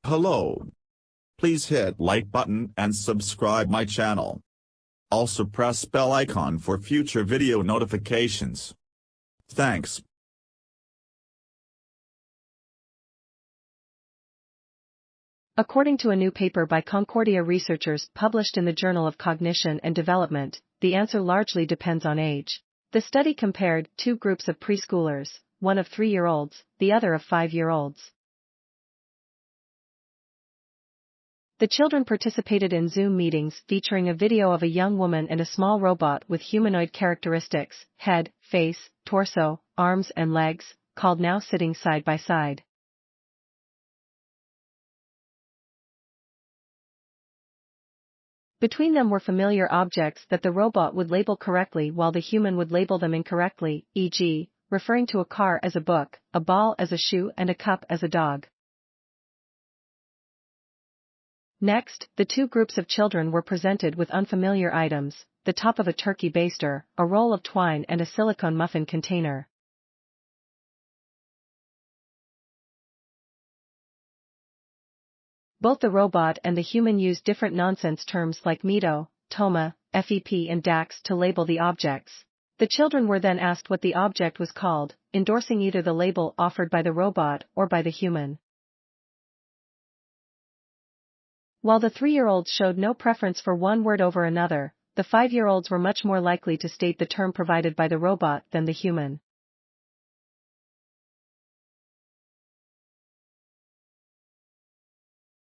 Hello. Please hit like button and subscribe my channel. Also press bell icon for future video notifications. Thanks. According to a new paper by Concordia researchers published in the Journal of Cognition and Development, the answer largely depends on age. The study compared two groups of preschoolers, one of 3-year-olds, the other of 5-year-olds. The children participated in Zoom meetings featuring a video of a young woman and a small robot with humanoid characteristics, head, face, torso, arms and legs, called Now, sitting side by side. Between them were familiar objects that the robot would label correctly while the human would label them incorrectly, e.g., referring to a car as a book, a ball as a shoe and a cup as a dog. Next, the two groups of children were presented with unfamiliar items, the top of a turkey baster, a roll of twine and a silicone muffin container. Both the robot and the human used different nonsense terms like Mito, Toma, FEP and DAX to label the objects. The children were then asked what the object was called, endorsing either the label offered by the robot or by the human. While the 3-year-olds showed no preference for one word over another, the 5-year-olds were much more likely to state the term provided by the robot than the human.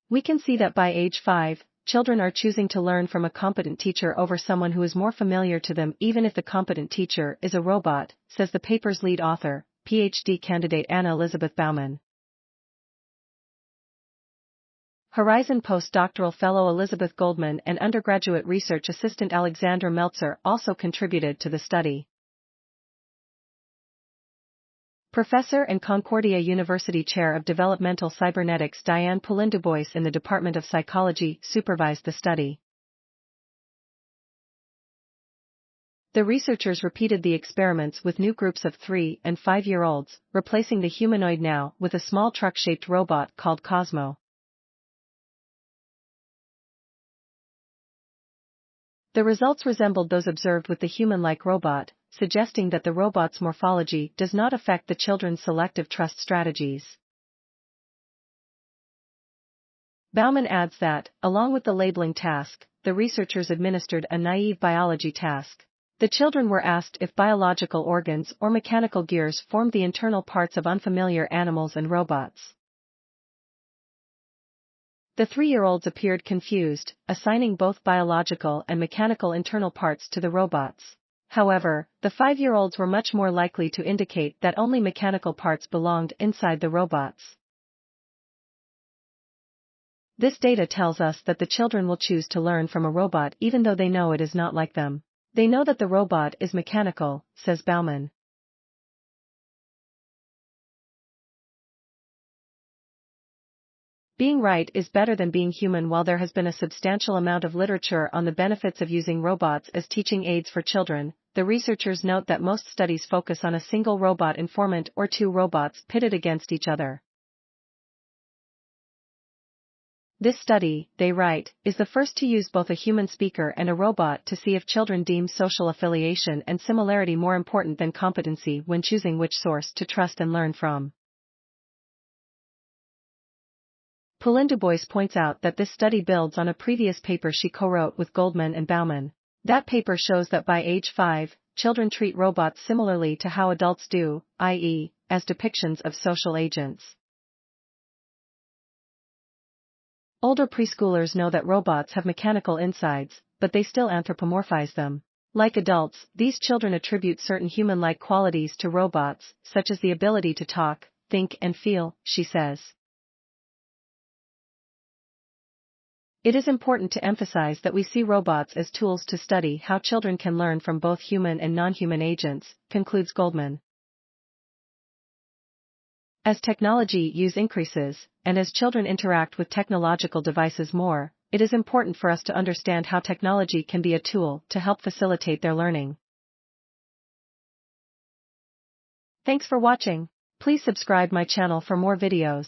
We can see that by age 5, children are choosing to learn from a competent teacher over someone who is more familiar to them even if the competent teacher is a robot, says the paper's lead author, PhD candidate Anna Elizabeth Baumann. Horizon postdoctoral fellow Elizabeth Goldman and undergraduate research assistant Alexandra Meltzer also contributed to the study. Professor and Concordia University Chair of Developmental Cybernetics Diane Pulin-Dubois in the Department of Psychology supervised the study. The researchers repeated the experiments with new groups of 3- and 5-year-olds, replacing the humanoid Now with a small truck-shaped robot called Cosmo. The results resembled those observed with the human-like robot, suggesting that the robot's morphology does not affect the children's selective trust strategies. Baumann adds that, along with the labeling task, the researchers administered a naive biology task. The children were asked if biological organs or mechanical gears formed the internal parts of unfamiliar animals and robots. The 3-year-olds appeared confused, assigning both biological and mechanical internal parts to the robots. However, the 5-year-olds were much more likely to indicate that only mechanical parts belonged inside the robots. This data tells us that the children will choose to learn from a robot even though they know it is not like them. They know that the robot is mechanical, says Baumann. Being right is better than being human. While there has been a substantial amount of literature on the benefits of using robots as teaching aids for children, the researchers note that most studies focus on a single robot informant or 2 robots pitted against each other. This study, they write, is the first to use both a human speaker and a robot to see if children deem social affiliation and similarity more important than competency when choosing which source to trust and learn from. Pulin-Dubois points out that this study builds on a previous paper she co-wrote with Goldman and Baumann. That paper shows that by age 5, children treat robots similarly to how adults do, i.e., as depictions of social agents. Older preschoolers know that robots have mechanical insides, but they still anthropomorphize them. Like adults, these children attribute certain human-like qualities to robots, such as the ability to talk, think and feel, she says. It is important to emphasize that we see robots as tools to study how children can learn from both human and non-human agents, concludes Goldman. As technology use increases, and as children interact with technological devices more, it is important for us to understand how technology can be a tool to help facilitate their learning. Thanks for watching. Please subscribe my channel for more videos.